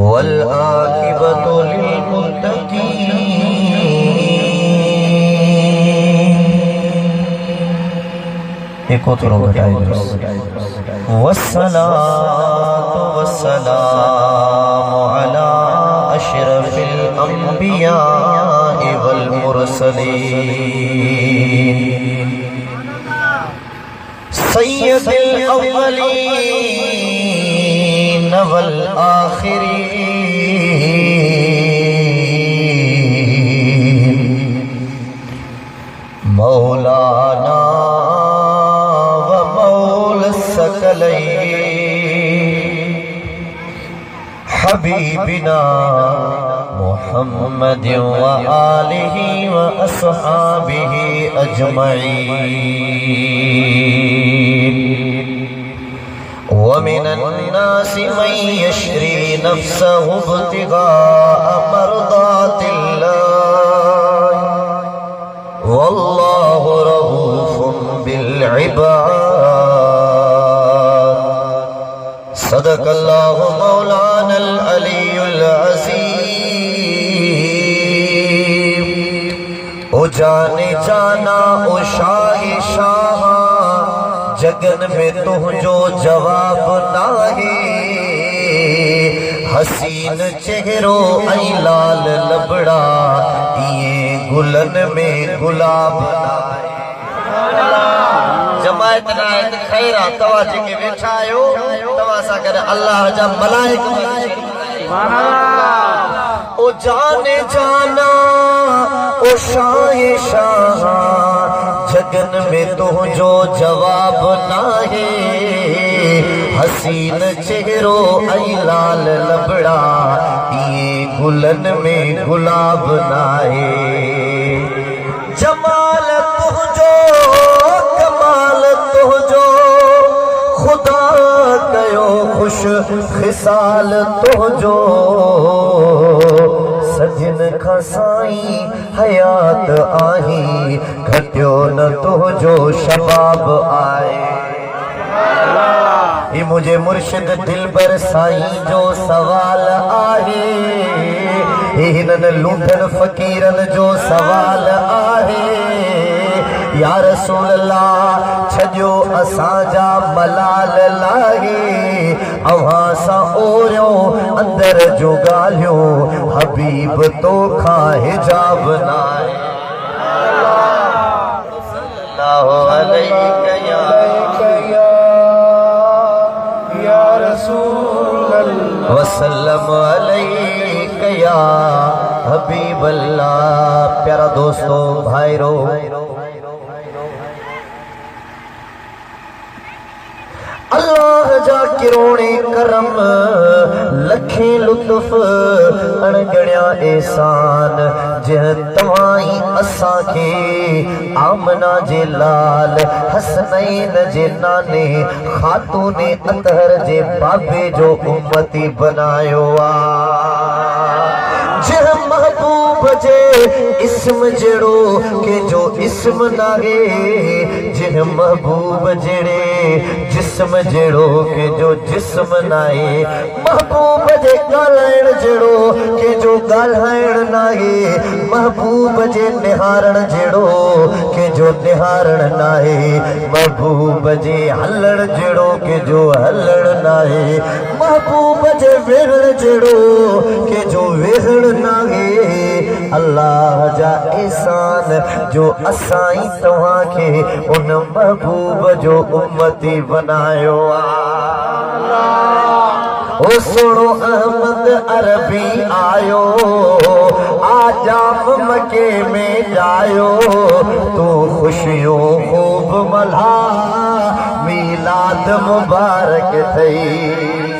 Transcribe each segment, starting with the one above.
वल्आकिबतु लिल्मुत्तकीन। एक थोड़ा घटाइए। वस्सलातु वस्सलामु अला अशरफिल अंबिया वल मुरसलीन सय्यदिल अव्वलीन वल आखिरीन मौलाना व मौला सकलैन हबीबिना मुहम्मद व आलिहि व अस्हाबिहि अजमईन। वमिनन नासि मन यश्री नफ्सहु इब्तिगाअ मर्दातिल्लाह वल्लाहु रऊफुन बिल इबाद। सदकल्लाहु मौलानल अलीयुल अज़ीम। ओ जाने जाना ओ शाहे शाह जगन में तुझो जवाब नाहे। हसीन चेहरो ऐ लाल लबड़ा ये गुलन में गुलाब नाहे। जमायत नायत खैरा तवा जेके वेठा आयो तवा सा करे अल्लाह जा मलाइक ओ जाने जाना ओ शाहे शाह जगन में तुझो जवाब नाहे। हसीन चेहरो ऐ लाल लबड़ा ये गुलन में गुलाब नाहे। जमाल तुझो कमाल तुझो खुदा कयो खुश खिसाल तुझो। सजन खां साईं हयात आही घटियो न तुझो शबाब आए। ये मुझे मुर्शिद दिलबर साईं जो सवाल आहे। हिनन लूंठन फकीरन जो सवाल आहे। या रसूल अल्लाह छजो असांजा मलाल लागे। अव्हां सां ओरियो अंदर जो ॻाल्हियो हबीब तो खां हिजाब नाहे। सल्लल्लाहु अलैहि या रसूल अल्लाह वसल्लम अलैहि या हबीब अल्लाह। प्यारा दोस्तों भाईरो अल्लाह जा किरोणे करम लखे लुत्फ अणगणिया एहसान जह तवाई असां के आमना जे लाल हसनैन जे नाने खातूने अतहर जे बाबे जो उम्मती बनायो आ। जह महबूब जे इस्म जड़ो के जो इस्म नागे। जह महबूब जड़े जिस्म जड़ो के जो जिस्म नाहे। महबूब जे ॻाल्हाइण जड़ो के जो ॻाल्हाइण नाहे। महबूब जे निहारण जड़ो के जो निहारण नाहे। महबूब जे हलण जड़ो के जो हलण नाहे। महबूब जे वेहण जड़ो के जो वेहण नाहे। अल्लाह जा एहसान जो असाई तव्हां के उन महबूब जो उम्मती बनायो आ। ओ सुनो अहमद अरबी आयो आजाम मके में जायो। तू खुशियों खूब मल्हा मीलाद मुबारक थई।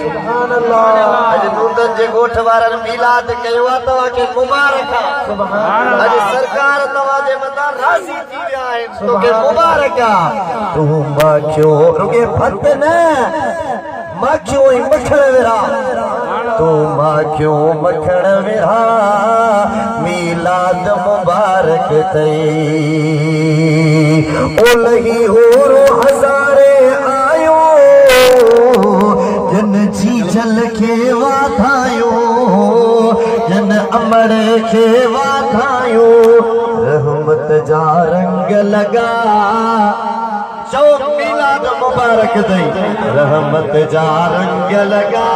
सुभान अल्लाह। अज नूतन जे गोठ वारन मीलाद कयो आ तवा के मुबारक आ। सुभान अल्लाह। अज सरकार तवा जे मथा राज़ी थी विया आहिन तो के मुबारक आ। तू मां क्यों रुगे फत न माखियों ही मखण विरा तू माखियों मखण विरा मीलाद मुबारक तई ओलही होरो हज़ारे आयो जन जी जल के वाधायो जन अमर के वाधायो रहमत जा रंग लगा चो मिलाद मुबारक दई रहमत जा रंग लगा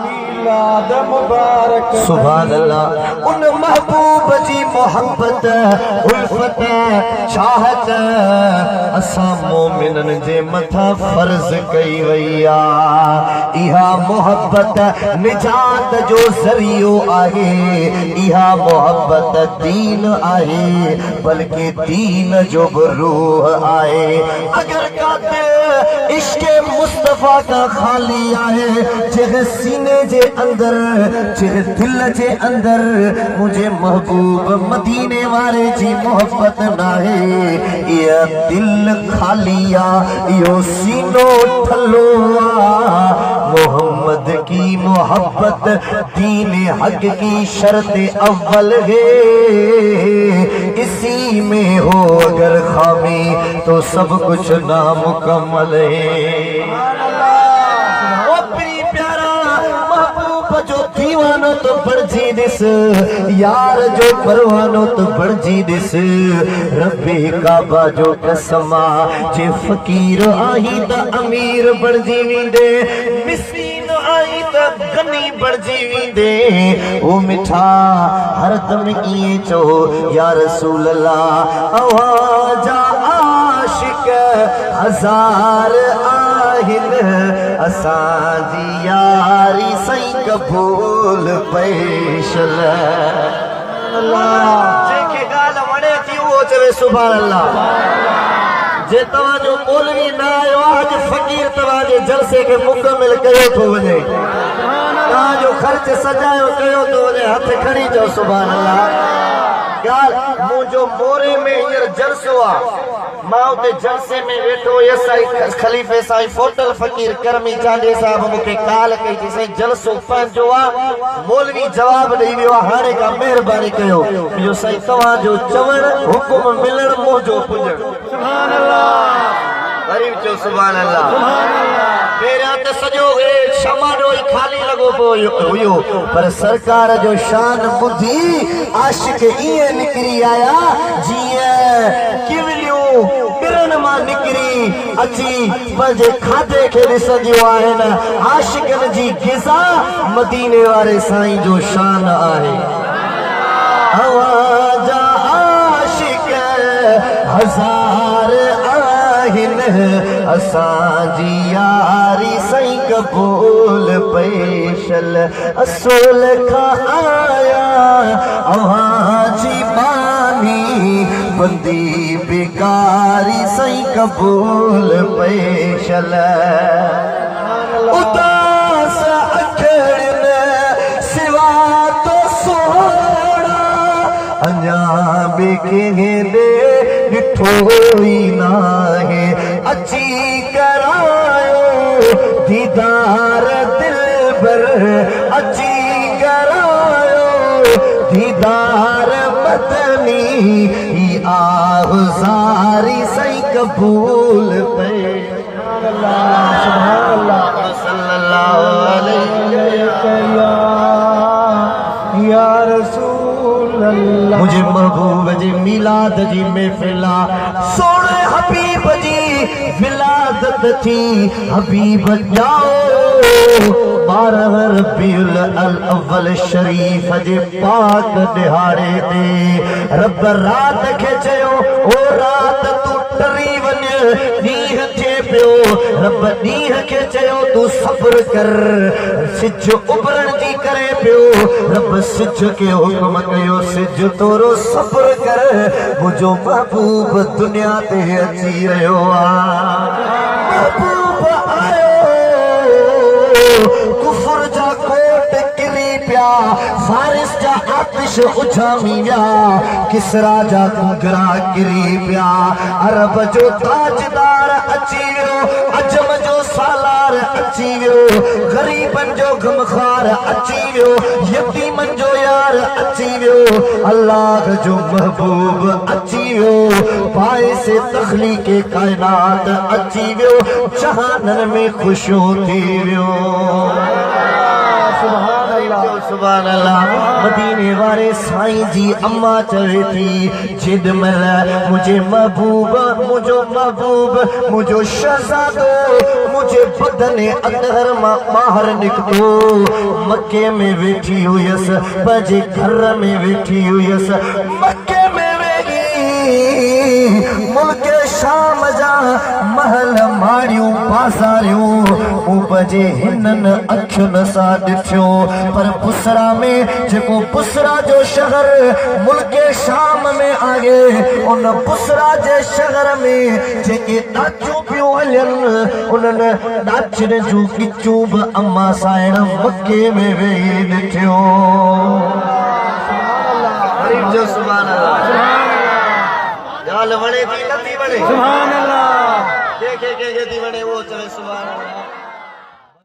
मिलाद मुबारक सुभान अल्लाह उन महबूब जी मोहब्बत उल्फत चाहत असा मोमिनन जे मथा फर्ज कई वैया इहा मोहब्बत निजात जो जरियो आहे इहा मोहब्बत दीन आहे बल्कि दीन जो रूह आहे अगर काते इश्क मुस्तफा का खाली आहे जे सीने जे अंदर जे दिल जे अंदर मुझे महबूब मदीने वाले जी मोहब्बत नाहे ये दिल खालिया यो सीनो ठलोआ मोहम्मद की मोहब्बत दीन हक की शर्त अव्वल है इसी में हो अगर खामी तो सब कुछ नामुकम्मल है जो दीवानो तो बढ़जी दिस यार जो परवानो तो बढ़जी दिस रब्बे काबा जो कसमा जे फकीर आई त अमीर बढ़जी विंदे मिस्कीन आई त गनी बढ़जी विंदे ओ मिठा हर दम इए चो या रसूल अल्लाह आवाजा आशिक हजार आहिन असांजी यारी सही कबूल पैशल जेके गाल वणे थी वो चवे सुभान अल्लाह जे तवा जो मौलवी ना आयो आज फकीर तवा जे जलसे के मुकम्मल कयो तो वने ता जो खर्च सजायो कयो तो वने हथ खणी जो सुभान अल्लाह गाल मुजो मोरे में हींअर जलसो आ मां उते जलसे में वेठो ये साईं खलीफे साईं फोटल फकीर करमी चांडे साहब मुखे काल कई थी साईं जलसो पंहिंजो आ मौलवी जवाब ॾेई वियो आहे हाणे का महिरबानी कयो इहो साईं तव्हां जो चवण हुकुम मिलण मोजो पुॼण सुभान अल्लाह गरीब चो सुभान अल्लाह पहिरियां त सॼो शमाडो ई खाली लॻो पियो हुयो पर सरकार जो शान ॿुधी आशिक ईअं निकिरी आया जीअं किवलियूं बिरन मां निकिरी अची पंहिंजे खाधे खे ॾिसंदियूं आहिनि आशिकनि जी ग़िज़ा मदीने वारे साईं जो शान आहे आवाजा आशिक हज़ार असांजी यारी सही कबूल पैशल असूल खां आया अवांजी बानी बंदी बेकारी सही कबूल पैशल उदास अखड़न सिवा तो सोना अञा बि कंहिं ॾिठो ई नाहे अची करायो दीदार दिलबर अची करायो दीदार मदनी ई आहुज़ारी सही कबूल पे सुभान अल्लाह सल्लल्लाहु अलैहि या रसूल अल्लाह मुझे महबूब जी मिलाद जी महफिला सोने हबीब जी विलादत थी हबीब जाओ 12 रबीउल अव्वल शरीफ जे पाक दिहाड़े ते रब रात खे चयो ओ रात तू टरी वञ ॾींहुं थिए पियो रब ॾींहुं खे चयो तू सब्र कर सिज उभरण जी करे पियो रब सिज खे हुक्म कयो सिज तोरो सब्र कर मुंहिंजो महबूब दुनिया ते अची रहियो महबूब आयो कुफर जा कोट किली पिया फारिस जा आतिश उछामी विया किसरा जा घुघरा किरी पिया अरब जो ताजदार अची वियो अजम जो सालार अची वियो गरीबन जो गमखार अची वियो यतीमन जो यार अची वियो अल्लाह जो महबूब अची वियो पाए से तखलीक कायनात अची वियो जहानन में खुशो थी वियो सुभान अल्लाह मदीने वाले साईं जी अम्मा चवे थी जिद मल मुझे महबूब मुझो शहजादो मुझे बदने अदहर माहर निकतो मक्के में वेठी हुयस बजे घर में वेठी हुयस मक्के में मुल्क शाम जा महल मारियूं पासारियूं उपजे हिनन अखियुन सां ॾिठियो पर पुसरा में जेको पुसरा जो शहर मुल्क शाम में आहे उन पुसरा जे शहर में जेके ॾाचियूं पियूं हलनि उन्हनि ॾाचियुनि जूं गिचूं बि अम्मा साइण मके में वेही ॾिठियो जो सुभान अल्लाह गाल वणे थी नथी वणे सुभान अल्लाह के थी वणे वो चले सुभान अल्लाह।